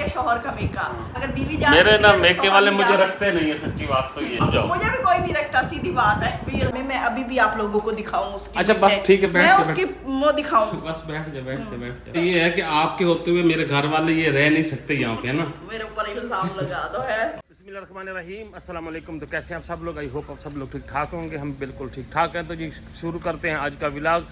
शोहर का मेका। अगर बीवी जा मेरे ना तो मेके शोहर वाले भी मुझे जा रखते नहीं है, सच्ची बात तो ये। मुझे भी कोई नहीं रखता, सीधी बात है। फिर मैं अभी भी आप लोगों को दिखाऊं उसकी। अच्छा बस ठीक है, मैं उसकी वो दिखाऊं। बस बैठ जा बैठ जा बैठ जा। ये है कि आपके होते हुए मेरे घर वाले ये रह नहीं सकते यहाँ पे, है ना। मेरे ऊपर इल्जाम लगा दो है। बिस्मिल्लाहिर्रहमानिर्रहीम, अस्सलाम वालेकुम। तो कैसे हैं आप सब लोग? आई होप आप सब लोग ठीक ठाक होंगे। हम बिल्कुल ठीक ठाक हैं। तो जी शुरू करते हैं आज का व्लॉग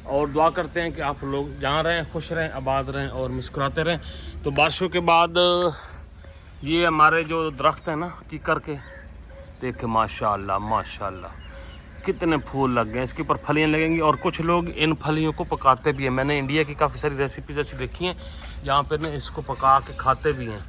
और दुआ करते हैं कि आप लोग जहाँ रहें खुश रहें, आबाद रहें और मुस्कुराते रहें। तो बारिशों के बाद ये हमारे जो दरख्त है ना कीकर के, देखे माशाल्लाह माशाल्लाह कितने फूल लग गए। इसके ऊपर फलियाँ लगेंगी और कुछ लोग इन फलियों को पकाते भी हैं। मैंने इंडिया की काफ़ी सारी रेसिपीज ऐसी देखी हैं जहाँ पर ना इसको पका के खाते भी हैं।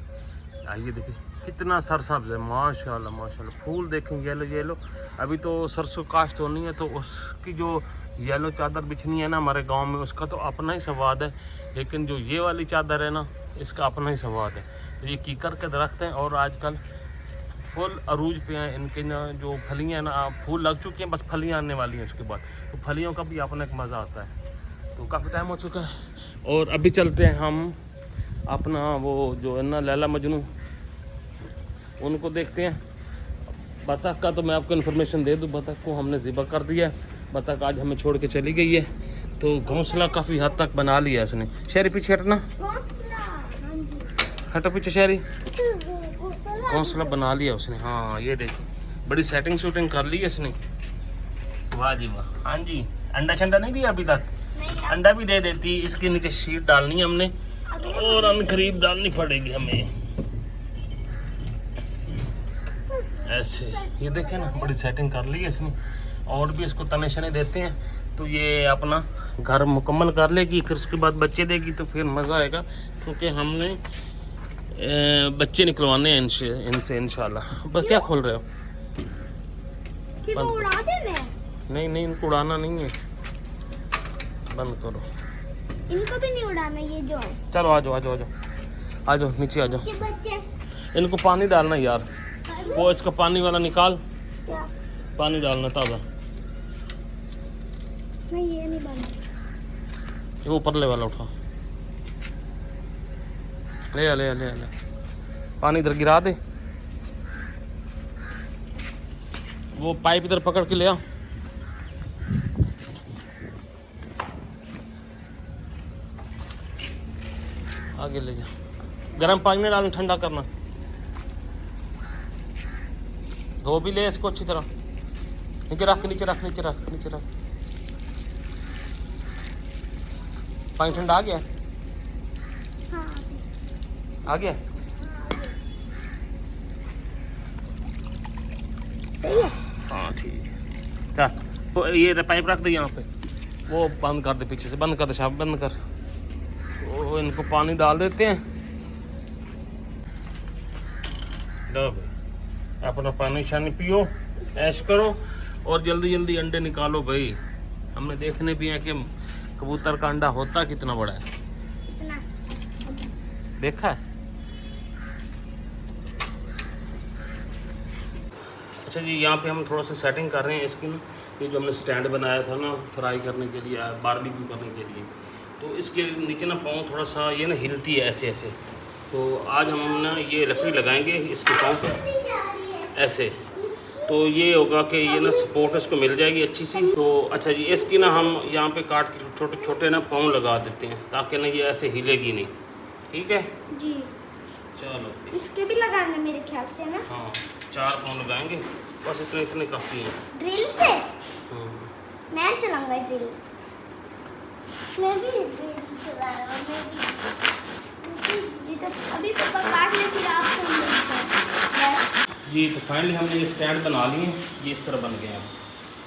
आइए देखिए कितना सरसब्ज है, माशाल्लाह माशाल्लाह। फूल देखें येलो येलो। अभी तो सरसों काश्त होनी है तो उसकी जो येलो चादर बिछनी है ना हमारे गांव में, उसका तो अपना ही स्वाद है। लेकिन जो ये वाली चादर है ना, इसका अपना ही स्वाद है। तो ये कीकर के दरख्त हैं और आजकल फुल अरूज पे हैं। इनके ना जो फलियाँ ना फूल लग चुकी हैं, बस फलियाँ आने वाली हैं उसके बाद। तो फलियों का भी अपना एक मज़ा आता है। तो काफ़ी टाइम हो चुका है और अभी चलते हैं हम अपना वो जो है ना लैला मजनू, उनको देखते हैं। बतख का तो मैं आपको इन्फॉर्मेशन दे दूं, बतख को हमने ज़िबा कर दिया है। बतख आज हमें छोड़ के चली गई है। तो घोंसला काफ़ी हद तक बना लिया है उसने। शहरी पीछे हटना, हटो पीछे शहरी। घोंसला बना लिया उसने। हाँ ये देखो बड़ी सेटिंग शूटिंग कर ली है इसने। वाह जी वाह। हाँ जी, अंडा शंडा नहीं दिया अभी तक? अंडा भी दे देती। इसके नीचे शीट डालनी है हमने और अनकरीब डालनी पड़ेगी हमें ऐसे। ये देखें ना बड़ी सेटिंग कर ली है इसने। और भी इसको तने शने देते हैं तो ये अपना घर मुकम्मल कर लेगी। फिर उसके बाद बच्चे देगी तो फिर मज़ा आएगा, क्योंकि हमने बच्चे निकलवाने हैं इनसे इंशाल्लाह। बस क्या खोल रहे हो? उड़ा देना? नहीं नहीं, इनको उड़ाना नहीं है, बंद करो। इनको भी नहीं उड़ाना, ये जो है। चलो आ जाओ आ जाओ आ जाओ आ जाओ नीचे आ जाओ। के बच्चे इनको पानी डालना यार, वो इसका पानी वाला निकाल, क्या? पानी डालना ताज़ा। नहीं ये नहीं बना। वो परले वाला उठा, ले आ ले आ ले आ ले। पानी इधर गिरा दे, वो पाइप इधर पकड़ के ले आ। आगे ले जा। गर्म पानी में डालना, ठंडा करना। धो भी ले इसको अच्छी तरह। नीचे रख नीचे रख नीचे रख नीचे रख। पानी ठंडा आ गया? हाँ आ गया। सही है। हाँ ठीक है। चल तो ये पाइप रख दे यहाँ पे, वो बंद कर दे, पीछे से बंद कर दे, शाम बंद कर। तो इनको पानी डाल देते हैं। लो भाई अपना पानी शानी पियो, ऐश करो और जल्दी जल्दी अंडे निकालो भाई। हमने देखने भी है कि कबूतर का अंडा होता कितना बड़ा है, इतना देखा है। अच्छा जी, यहाँ पे हम थोड़ा सा सेटिंग कर रहे हैं इसकी ना। ये जो हमने स्टैंड बनाया था ना फ्राई करने के लिए, बारबेक्यू करने के लिए, तो इसके नीचे ना पाँव थोड़ा सा ये ना हिलती है ऐसे ऐसे। तो आज हम ना ये लकड़ी लगाएंगे इसके पाँव पे ऐसे, तो ये होगा कि ये ना सपोर्ट इसको मिल जाएगी अच्छी सी। तो अच्छा जी, इसकी ना हम यहाँ पे काट के छोटे छोटे ना पाँव लगा देते हैं ताकि ना ये ऐसे हिलेगी नहीं। ठीक है जी। चलो, इसके भी लगाना मेरे ख्याल से ना। हाँ 4 पाँव लगाएंगे बस, इतने इतने काफ़ी हैं। ड्रिल से? हाँ मैं चलाऊंगा ड्रिल। मैं भी ड्रिल चलाऊंगा। मैं भी जी। तो अभी पापा काट ले, फिर आप जी। तो फाइनली हमने ये स्टैंड बना लिए, ये इस तरह बन गए हैं।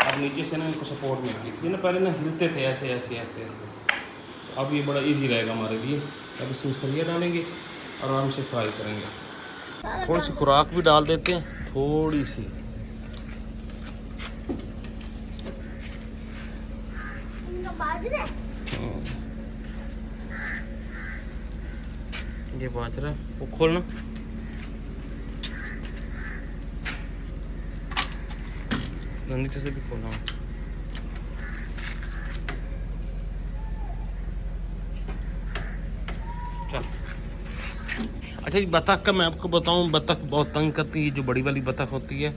अब नीचे से ना इनको सपोर्ट मिल गई। ये ना पहले ना हिलते थे ऐसे ऐसे ऐसे ऐसे, अब ये बड़ा इजी रहेगा हमारे लिए। अब इसमें सरिया डालेंगे और आराम से फ्राई करेंगे। थोड़ी सी खुराक भी डाल देते हैं, थोड़ी सी। इनका बाजरा ये बाजरा वो खोलना। नीचे से भी खोलना। चल अच्छा, ये बतख का मैं आपको बताऊं, बतख बहुत तंग करती है। जो बड़ी वाली बतख होती है,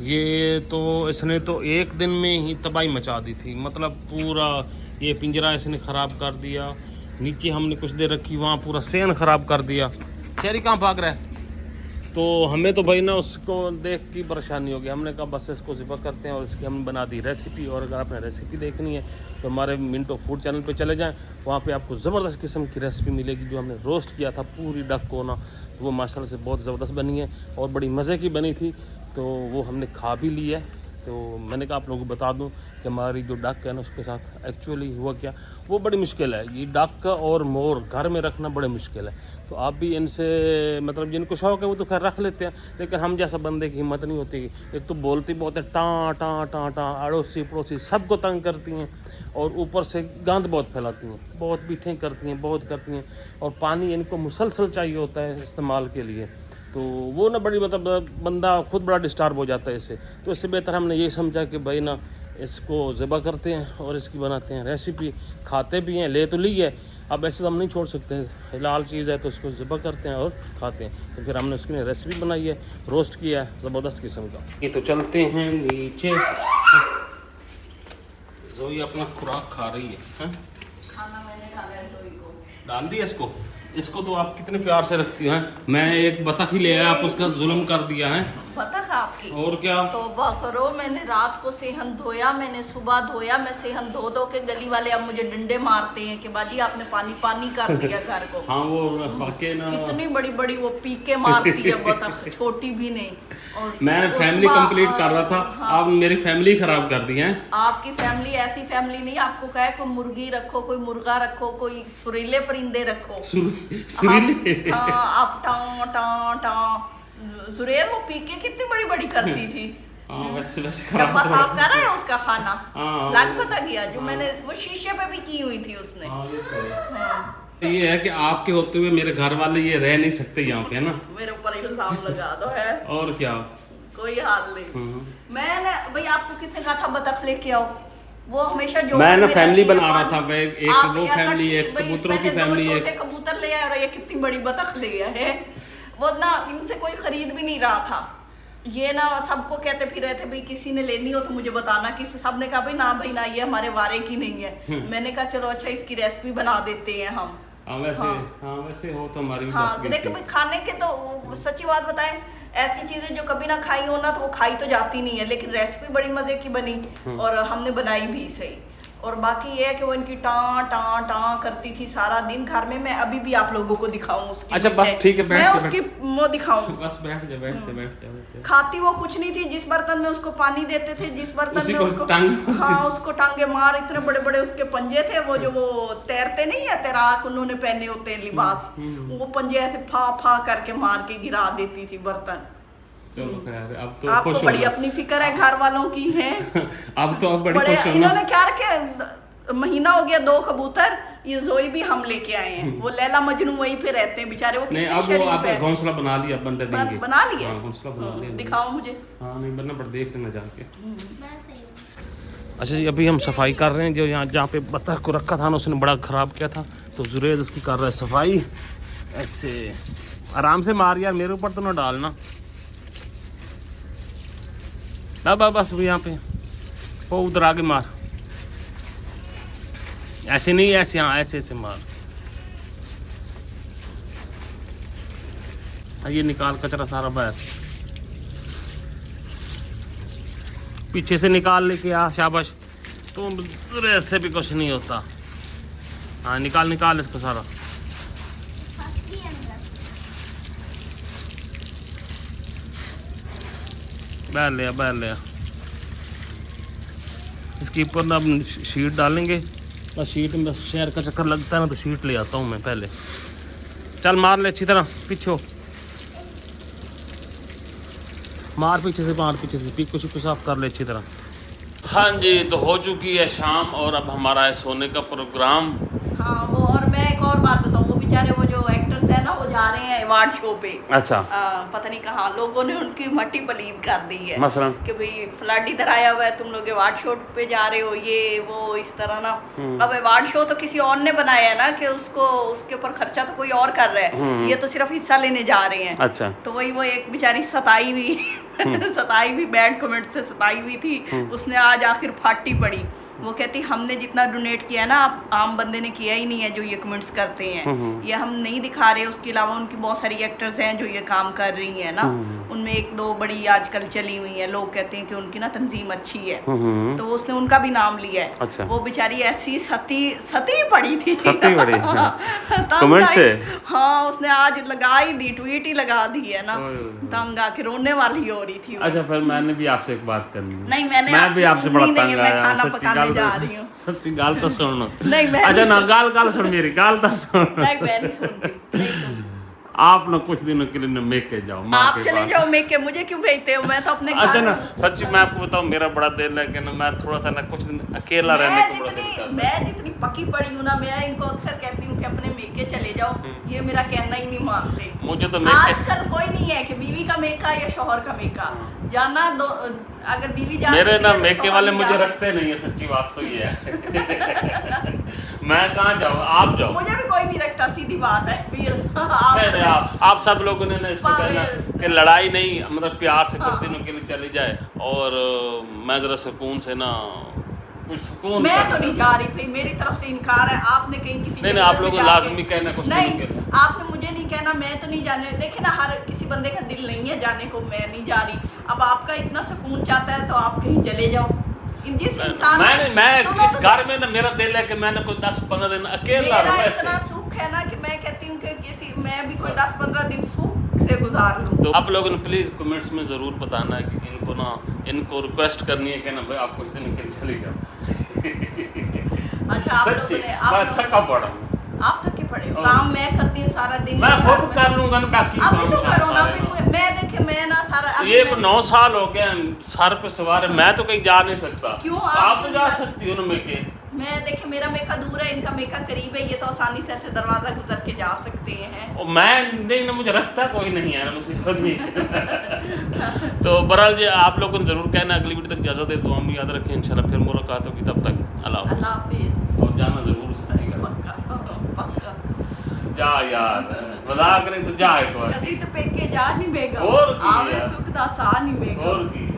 ये तो इसने तो एक दिन में ही तबाही मचा दी थी। मतलब पूरा ये पिंजरा इसने ख़राब कर दिया। नीचे हमने कुछ देर रखी, वहाँ पूरा सेन ख़राब कर दिया। शहरी कहाँ भाग रहा है? तो हमें तो भाई ना उसको देख की परेशानी हो गई। हमने कहा बस इसको ज़िबा करते हैं और इसकी हमने बना दी रेसिपी। और अगर आपने रेसिपी देखनी है तो हमारे मिंटो फूड चैनल पे चले जाएं, वहाँ पे आपको ज़बरदस्त किस्म की रेसिपी मिलेगी। जो हमने रोस्ट किया था पूरी डक को ना, वो माशाल्लाह से बहुत ज़बरदस्त बनी है और बड़ी मज़े की बनी थी। तो वो हमने खा भी ली है। तो मैंने कहा आप लोगों को बता दूं कि हमारी जो डक है ना, उसके साथ एक्चुअली हुआ क्या, वो बड़ी मुश्किल है। ये डक और मोर घर में रखना बड़े मुश्किल है। तो आप भी इनसे, मतलब जिनको शौक़ है वो तो खैर रख लेते हैं, लेकिन हम जैसा बंदे की हिम्मत नहीं होती। एक तो बोलती बहुत है, टाँ टाँ टाँ टाँ, अड़ोसी पड़ोसी सबको तंग करती हैं और ऊपर से गंद बहुत फैलाती हैं, बहुत बीठें करती हैं, बहुत करती हैं। और पानी इनको मुसलसल चाहिए होता है इस्तेमाल के लिए। तो वो ना बड़ी, मतलब बंदा खुद बड़ा डिस्टर्ब हो जाता है इससे। तो इससे बेहतर हमने ये समझा कि भाई ना इसको ज़िबा करते हैं और इसकी बनाते हैं रेसिपी। खाते भी हैं, ले तो ली है, अब ऐसे तो हम नहीं छोड़ सकते, हलाल चीज़ है तो उसको ज़िबा करते हैं और खाते हैं। तो फिर हमने उसकी रेसिपी बनाई है, रोस्ट किया है ज़बरदस्त किस्म का। ये तो चलते हैं नीचे। जोई अपना खुराक खा रही है। खाना मैंने डाला है जोई को। डाल दिया इसको तो आप कितने प्यार से रखती हैं। मैं एक बतख ही ले आया, आप उसका जुल्म कर दिया है। बतख आपकी? और क्या? तौबा करो, मैंने रात को सेहन धोया, मैंने सुबह धोया। मैं सेहन धो धो के गली वाले अब मुझे डंडे मारते हैं कि बाजी आपने पानी पानी कर दिया घर को। हाँ, वो वाकई ना कितनी बड़ी बड़ी वो पी के मारती है बतख, छोटी भी नहीं। और मैं फैमिली कंप्लीट कर रहा था। हाँ, आप मेरी फैमिली खराब कर दी है। आपकी फैमिली ऐसी फैमिली नहीं, आपको कहे कोई मुर्गी रखो, कोई मुर्गा रखो, कोई सुरीले परिंदे रखो। सुरीले? हाँ, आप टाँ टाँ टाँ। जुरेर वो पी के कितनी बड़ी बड़ी करती थी। वैसे डब्बा साफ कर रहा है उसका खाना। हाँ, लग पता गया जो मैंने वो शीशे पे भी की हुई थी उसने। ये है कि आपके होते हुए मेरे घर वाले ये रह नहीं सकते यहाँ पे, है ना। मेरे ऊपर इल्जाम लगा दो है। और क्या, कोई हाल नहीं। मैंने भाई आपको किसने कहा था बतख लेके आओ? वो हमेशा जो मैं ना फैमिली बना रहा था। एक वो फैमिली, एक कबूतरों की फैमिली, छोटे कबूतर ले आया और ये कितनी बड़ी बतख ले आया है। वो ना इनसे कोई खरीद भी नहीं रहा था। ये ना सबको कहते फिर रहे थे भाई किसी ने लेनी हो तो मुझे बताना। किसी सब ने कहा भाई ना ये हमारे वारे की नहीं है। मैंने कहा चलो अच्छा इसकी रेसिपी बना देते हैं हम। वैसे हो तो हमारी हाँ, देखो भाई खाने के तो सच्ची बात बताएं, ऐसी चीजें जो कभी ना खाई हो ना तो वो खाई तो जाती नहीं है, लेकिन रेसिपी बड़ी मजे की बनी और हमने बनाई भी सही। और बाकी ये है कि वो इनकी टाँ टाँ टाँ करती थी सारा दिन घर में। मैं अभी भी आप लोगों को दिखाऊं उसकी। अच्छा बस ठीक है, मैं उसकी वो दिखाऊं। बस बैठ जा। खाती वो कुछ नहीं थी। जिस बर्तन में उसको पानी देते थे, जिस बर्तन में उसको हाँ, उसको टांगे मार। इतने बड़े बड़े उसके पंजे थे, वो जो वो तैरते नहीं है, तैराक उन्होंने पहने होते हैं लिबास, वो पंजे ऐसे फा फा करके मार के गिरा देती थी बर्तन। चलो खैर, अब तो आपको बड़ी अपनी फिक्र है घर वालों की है। अब तो आप बड़ी खुश हो ना। इन्होंने क्या रखे, महीना हो गया 2 कबूतर, ये जोई भी हम लेके आए हैं। वो लैला मजनू वहीं पे रहते हैं बेचारे। वो नहीं, अब वो आप घोंसला बना लिया, बंदे देंगे। बना लिया? हाँ, घोंसला बना लिया। दिखाओ मुझे। हाँ नहीं बनना, पर देख लेना जाके। अच्छा जी, अभी हम सफाई कर रहे हैं। जो यहाँ जहाँ पे बतख को रखा था ना, उसने बड़ा ख़राब किया था, तो जुरेद उसकी कर रहा है सफाई। ऐसे आराम से मार यार, मेरे ऊपर तो ना डालना। बस यहाँ पे वो उधर आगे मार, ऐसे नहीं, ऐसे हाँ, ऐसे मार। ये निकाल कचरा सारा बाहर, पीछे से निकाल लेके आ। शाबाश, तो ऐसे भी कुछ नहीं होता। हाँ निकाल इसको सारा। बैल लिया। इसके ऊपर ना अब शीट डालेंगे। बस शीट में बस शहर का चक्कर लगता है ना, तो शीट ले आता हूँ मैं पहले। चल मार ले अच्छी तरह, पीछे मार, पीछे से पीछे को साफ कर ले अच्छी तरह। हाँ जी, तो हो चुकी है शाम और अब हमारा है सोने का प्रोग्राम। हाँ वो, और मैं एक और बात बताऊँ, वो बेचारे वो जो एक्टर्स है ना वो जा रहे हैं अवार्ड शो पे। अच्छा, पता नहीं कहाँ लोगों ने उनकी मट्टी पलीद कर दी है मसलन कि भाई फ्लड इधर आया हुआ है, तुम लोग अवार्ड शो पे जा रहे हो, ये वो इस तरह ना। अब अवार्ड शो तो किसी और ने बनाया है ना कि उसको उसके ऊपर खर्चा तो कोई और कर रहा है, ये तो सिर्फ हिस्सा लेने जा रहे हैं। अच्छा, तो वही वो एक बेचारी सताई हुई सताई हुई बैड कमेंट से सताई हुई थी, उसने आज आखिर फाटी पड़ी। वो कहती हमने जितना डोनेट किया ना आप आम बंदे ने किया ही नहीं है जो ये कमेंट्स करते हैं, ये हम नहीं दिखा रहे। उसके अलावा उनकी बहुत सारी एक्टर्स हैं जो ये काम कर रही हैं ना, उनमें एक दो बड़ी आजकल चली हुई हैं, लोग कहते हैं कि उनकी ना तंजीम अच्छी है, तो उसने उनका भी नाम लिया है। अच्छा। वो बेचारी ऐसी सती पड़ी थी सती पड़ी तंग कमेंट आई। से? हाँ, उसने आज लगा ही दी, ट्वीट ही लगा दी है ना, तंग आके रोने वाली हो रही थी वो। अच्छा, फिर मैंने भी आपसे एक बात करनी है। नहीं, मैंने मैं भी आपसे बड़ा सुनी नहीं है, तंग मैं आया खाना हूं, सच्ची पकाने गाल जा तो- रही हूँ। सच्ची गाल तो सुनो। नहीं, मैं अच्छा नहीं ना, सुन- गाल सुन मेरी, गाल तो सुन। नहीं, मैं नहीं सुनती, नहीं सुनती। आप ना कुछ दिनों के लिए ना मेके जाओ माँ आप के चले पास। जाओ मेके, मुझे क्यों भेजते हो? मैं तो अपने अच्छा घर ना, हूँ। सच्ची मैं आपको बताऊं, मेरा बड़ा दिल है कि ना मैं थोड़ा सा ना कुछ दिन अकेला रहने को बड़ा दिल करता है। मैं जितनी पकी पड़ी हूँ ना, मैं इनको अक्सर कहती हूँ कि अपने मेके चले जाओ, ये मेरा कहना ही नहीं मानते। मुझे तो मेके आजकल कोई नहीं है कि बीवी का मेका या शोहर का मेका जाना दो। अगर बीवी जा मेरे सकती ना है तो मेके शौहर वाले भी मुझे जा रखते नहीं है, सच्ची बात तो ये है। मैं कहाँ जाऊँ, आप सकता। जाओ। मुझे भी कोई नहीं रखता, सीधी बात है फिर। नहीं नहीं, आप सब लोगों ने ना इसको कहना कि लड़ाई नहीं, मतलब प्यार से कुछ दिनों के लिए चली जाए और मैं जरा सुकून से ना कुछ सुकून। मैं तो नहीं जा रही भाई, मेरी तरफ से इनकार है। आपने कहीं किसी नहीं, जगह आप पे लोगों को जाके- लाजमी कहना कुछ नहीं, दिनों के लिए। आपने मुझे नहीं कहना, मैं तो नहीं जाने। देखे ना, हर किसी बंदे का दिल नहीं है जाने को, मैं नहीं जा रही। अब आपका इतना सुकून चाहता है तो आप कहीं चले जाओ। जिस इंसान मैं सुनो इस तो घर में ना, मेरा दिल है कि मैंने कोई 10-15 दिन अकेला मेरा रहूं इतना ऐसे। सुख है ना कि मैं कहती हूँ कि किसी मैं भी कोई 10-15 दिन सुख से गुजार लूँ। तो आप लोगों ने प्लीज़ कमेंट्स में ज़रूर बताना है कि इनको रिक्वेस्ट करनी है कि ना भाई आप कुछ दिन के लिए चली जाओ। अच्छा, आप सच्ची, लोगों ने मैं थका पड़ा हूँ। आप थके पड़े हो। काम मैं करती हूँ सारा दिन। मैं खुद कर लूंगा ना बाकी अभी काम तो करो ना, सारे। अभी मैं देखे मैं ना सारा अभी ये मैं- 9 साल हो गए सर पे सवार है, मैं तो कहीं जा नहीं सकता। क्यों? आप तो क्यों जा जा- सकती हो ना मेके। मैं देखे मेरा मेका दूर है, इनका मेका करीब है, ये तो आसानी से ऐसे दरवाजा गुजर के जा सकते हैं। और मैं नहीं ना, मुझे रखता कोई नहीं है ना, मुझे खुद नहीं। तो बहरहाल जी, आप लोगों को जरूर कहना, अगली वीडियो तक इजाजत दे, तो हम भी याद रखें, इंशाल्लाह फिर मुलाकात होगी, तब तक अल्लाह हाफ़िज़। अल्लाह हाफिज। और जाना जरूर सच्ची गल। पक्का पक्का। जा यार, मजाक नहीं तो जा एक बार। कभी तो पेके जा नहीं बेगा, और की आवे यार। सुख दा सा नहीं बेगा। और की